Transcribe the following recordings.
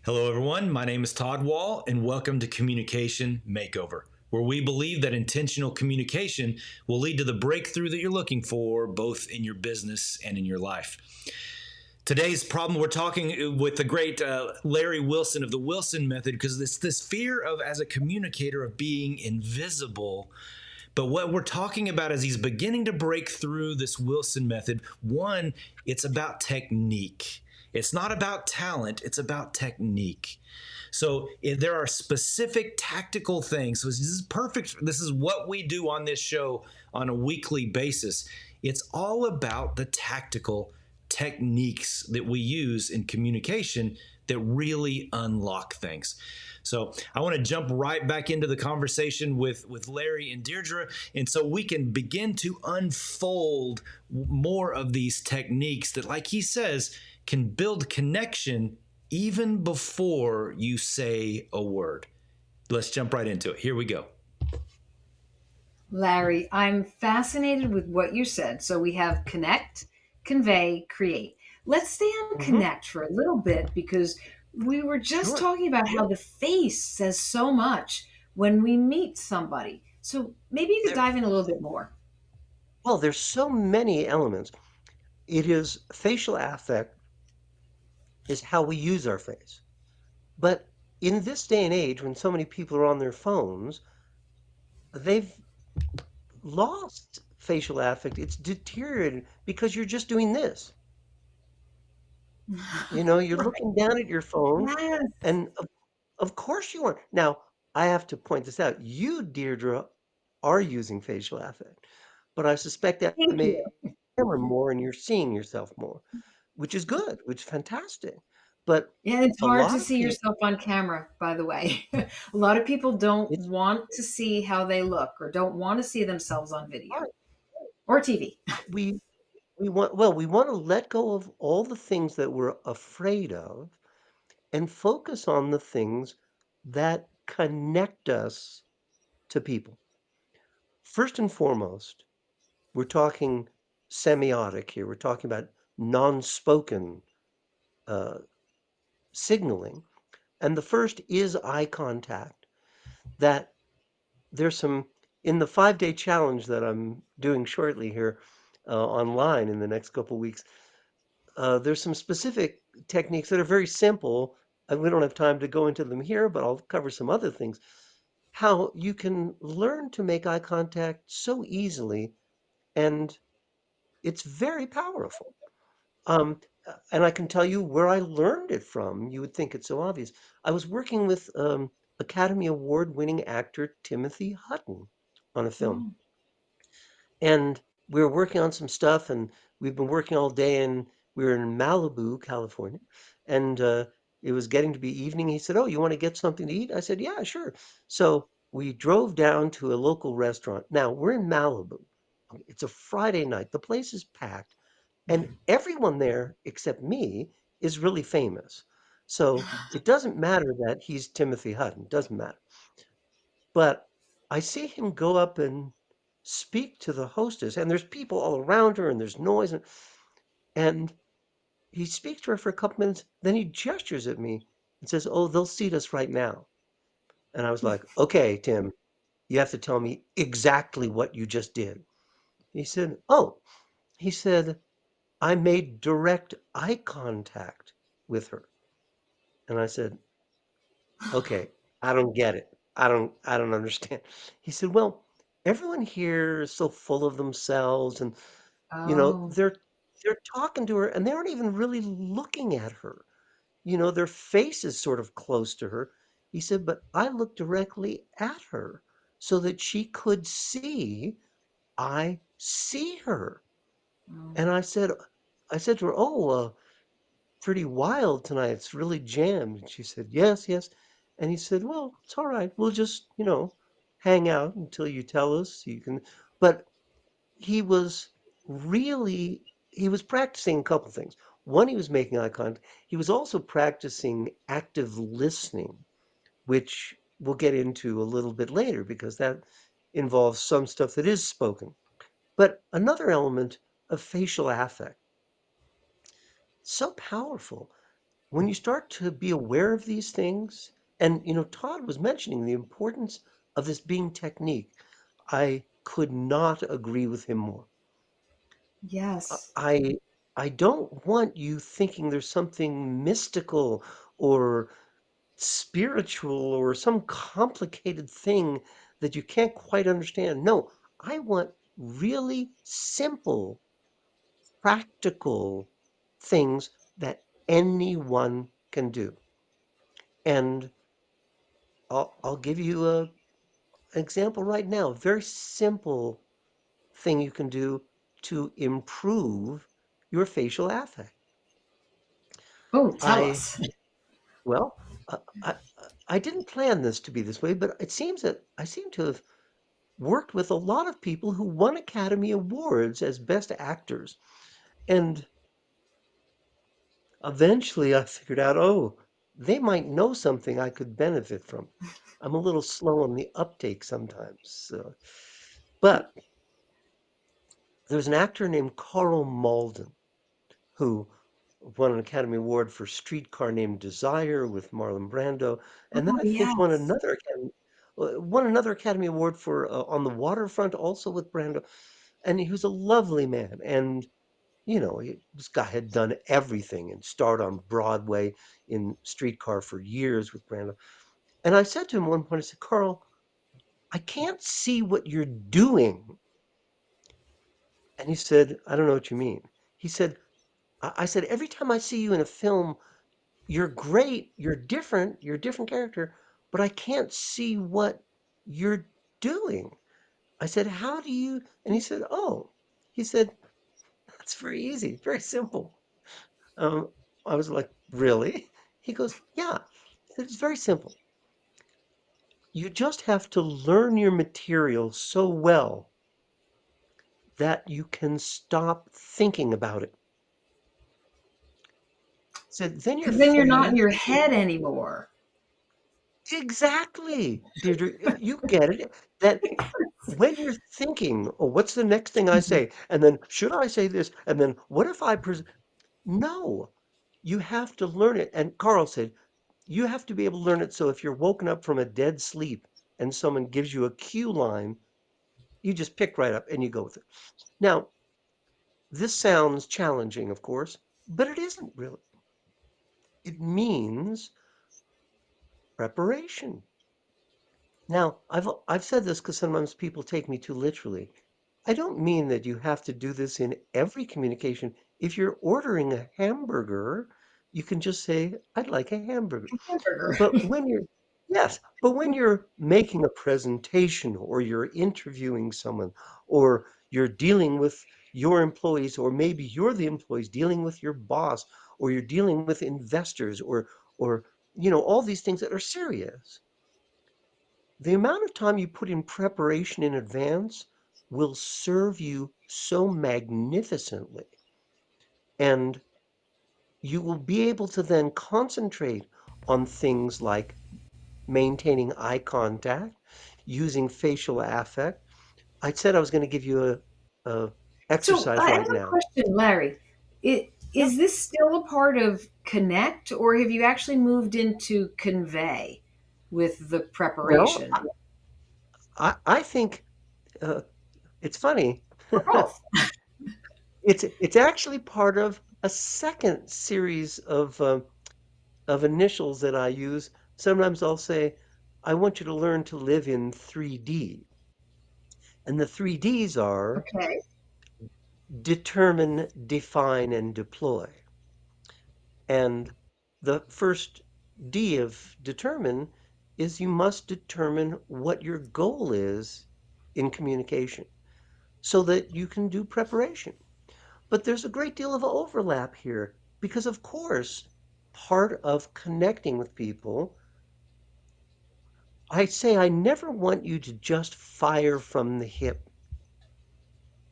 Hello, everyone. My name is Todd Wall, and welcome to Communication Makeover, where we believe that intentional communication will lead to the breakthrough that you're looking for, both in your business and in your life. Today's problem, we're talking with the great Larry Wilson of the Wilson Method, because it's this fear of, as a communicator, of being invisible. But what we're talking about as he's beginning to break through this Wilson method, one, it's about technique. It's not about talent, it's about technique. So there are specific tactical things. So this is perfect. This is what we do on this show on a weekly basis. It's all about the tactical techniques that we use in communication that really unlock things. So I want to jump right back into the conversation with Larry and Deirdre, and so we can begin to unfold more of these techniques that, like he says, can build connection even before you say a word. Let's jump right into it. Here we go. Larry, I'm fascinated with what you said. So we have connect, convey, create. Let's stay on Hmm. connect for a little bit because we were just Sure. talking about how the face says so much when we meet somebody. So maybe you could There, dive in a little bit more. well, there's so many elements. It is facial affect is how we use our face. But in this day and age, when so many people are on their phones, they've lost facial affect. It's deteriorated because you're just doing this. You're Right. looking down at your phone, Yes. and of course you are. Now, I have to point this out. You, Deirdre, are using facial affect, but I suspect that Thank may you. camera more and you're seeing yourself more, which is good, which is fantastic. But Yeah, it's a hard to lot of see people, yourself on camera, by the way. A lot of people don't it's want to see how they look or don't want to see themselves on video hard. or TV. We we want to let go of all the things that we're afraid of and focus on the things that connect us to people. First and foremost, we're talking semiotic here. We're talking about non-spoken uh, signaling, and the first is eye contact. That there's some in the 5-day challenge that I'm doing shortly here online in the next couple weeks. There's some specific techniques that are very simple, and we don't have time to go into them here, but I'll cover some other things. How you can learn to make eye contact so easily, and it's very powerful. Um, and I can tell you where I learned it from. You would think it's so obvious. I was working with Academy Award winning actor Timothy Hutton on a film. Oh. And we were working on some stuff, and we've been working all day, and we were in Malibu, California. And it was getting to be evening. He said, "Oh, you want to get something to eat?" I said, "Yeah, sure." So we drove down to a local restaurant. Now we're in Malibu. It's a Friday night. The place is packed. And everyone there except me is really famous. So it doesn't matter that he's Timothy Hutton, doesn't matter. But I see him go up and speak to the hostess, and there's people all around her, and there's noise, and he speaks to her for a couple minutes. Then he gestures at me and says, "Oh, they'll seat us right now." And I was like, "Okay, Tim, you have to tell me exactly what you just did." He said, "Oh," he said, "I made direct eye contact with her." And I said, "Okay, I don't get it. I don't understand." He said, "Well, everyone here is so full of themselves and Oh. they're talking to her and they aren't even really looking at her. Their face is sort of close to her." He said, "But I looked directly at her so that she could see I see her." Oh. And I said to her, "Oh, pretty wild tonight. It's really jammed." And she said, "Yes, yes." And he said, "Well, it's all right. We'll just, hang out until you tell us you can." But he was he was practicing a couple things. One, he was making eye contact. He was also practicing active listening, which we'll get into a little bit later because that involves some stuff that is spoken. But another element of facial affect, so powerful. when you start to be aware of these things, and Todd was mentioning the importance of this being technique. I could not agree with him more. Yes. I I don't want you thinking there's something mystical or spiritual or some complicated thing that you can't quite understand. No, I want really simple, practical things that anyone can do. And I'll give you an example right now. A very simple thing you can do to improve your facial affect. Oh, tell I us. Well, I didn't plan this to be this way, but it seems that I seem to have worked with a lot of people who won Academy Awards as best actors. And eventually I figured out, oh, they might know something I could benefit from. I'm a little slow on the uptake sometimes. But there's an actor named Karl Malden who won an Academy Award for Streetcar Named Desire with Marlon Brando, and then Oh, I think yes. won another Academy Award for On the Waterfront also with Brando. And he was a lovely man. And this guy had done everything and starred on Broadway in Streetcar for years with Brando. And I said to him one point, I said, Carl, I can't see what you're doing. And he said, I don't know what you mean. He said, I said, every time I see you in a film, you're great, you're a different character, but I can't see what you're doing. I said, how do you? And he said, that's very easy, very simple. Um, I was like, really? He goes, yeah. He said, it's very simple. You just have to learn your material so well that you can stop thinking about it. So then you're Because then you're not in free. your head anymore. Exactly, Deirdre. You get it. That when you're thinking, oh, what's the next thing I Mhm. say? And then should I say this? And then what if no, you have to learn it. And Carl said, you have to be able to learn it so if you're woken up from a dead sleep and someone gives you a cue line, you just pick right up and you go with it. Now, this sounds challenging, of course, but it isn't really. It means preparation. Now, I've said this because sometimes people take me too literally. I don't mean that you have to do this in every communication. If you're ordering a hamburger, you can just say, I'd like a hamburger. Hamburger. But when you're, yes, but when you're making a presentation or you're interviewing someone or you're dealing with your employees, or maybe you're the employees dealing with your boss, or you're dealing with investors or all these things that are serious, the amount of time you put in preparation in advance will serve you so magnificently. And you will be able to then concentrate on things like maintaining eye contact, using facial affect. I said I was going to give you a So exercise I have right a now. question, Larry. Yeah. Is this still a part of connect, or have you actually moved into convey with the Well, preparation? I think uh, it's funny. Or both? It's actually part of a second series of initials that I use. Sometimes I'll say, I want you to learn to live in 3D. And the 3Ds are Okay. determine, define, and deploy. And the first D of determine is you must determine what your goal is in communication so that you can do preparation. But there's a great deal of overlap here because, of course, part of connecting with people, I say I never want you to just fire from the hip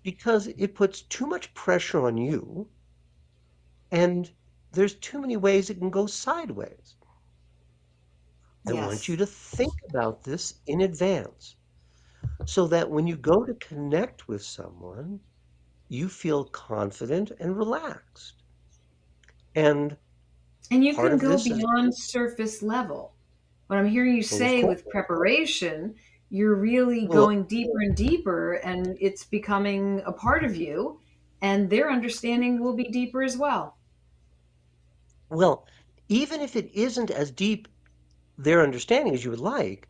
because it puts too much pressure on you and there's too many ways it can go sideways. I want you Yes. to think about this in advance so that when you go to connect with someone, you feel confident and relaxed. And And you part can of go this is, beyond surface level. What I'm hearing you well, of say course, with preparation, you're really well, going deeper and deeper, and it's becoming a part of you, and their understanding will be deeper as well. well, even if it isn't as deep their understanding as you would like,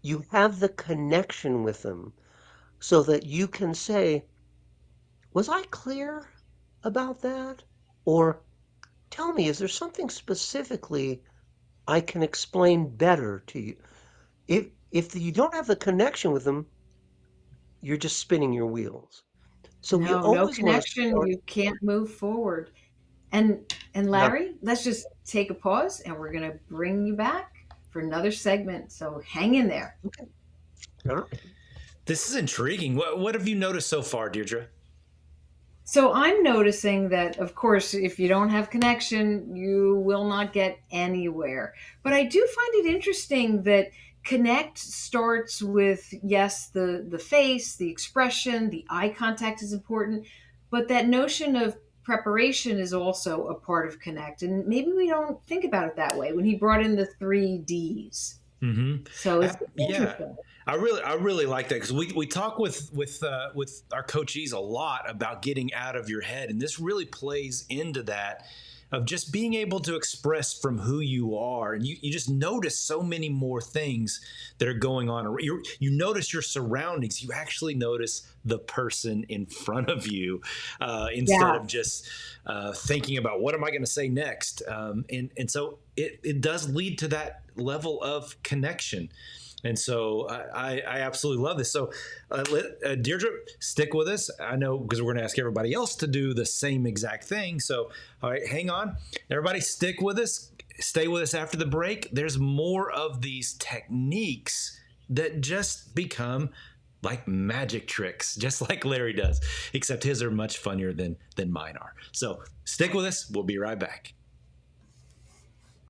you have the connection with them so that you can say, was I clear about that? Or tell me, is there something specifically I can explain better to you? If you don't have the connection with them, you're just spinning your wheels. So you No always want to connection, start. you can't move forward. And Yeah. Larry, let's just take a pause, and we're going to bring you back for another segment. So hang in there. Okay. All right. This is intriguing. What have you noticed so far, Deirdre? So I'm noticing that, of course, if you don't have connection, you will not get anywhere. But I do find it interesting that connect starts with, yes, the face, the expression, the eye contact is important, but that notion of preparation is also a part of connect. And maybe we don't think about it that way when he brought in the 3 Ds. Mm-hmm. So it's Yeah, interesting. I really like that because we talk with our coachees a lot about getting out of your head, and this really plays into that of just being able to express from who you are, and you just notice so many more things that are going on. You notice your surroundings. You actually notice the person in front of you instead of Yes. just thinking about what am I going to say next. And so it does lead to that level of connection. And so I absolutely love this. So, Deirdre, stick with us. I know because we're going to ask everybody else to do the same exact thing. So, all right, hang on. Everybody, stick with us. Stay with us after the break. There's more of these techniques that just become like magic tricks, just like Larry does, except his are much funnier than mine are. So, stick with us. We'll be right back.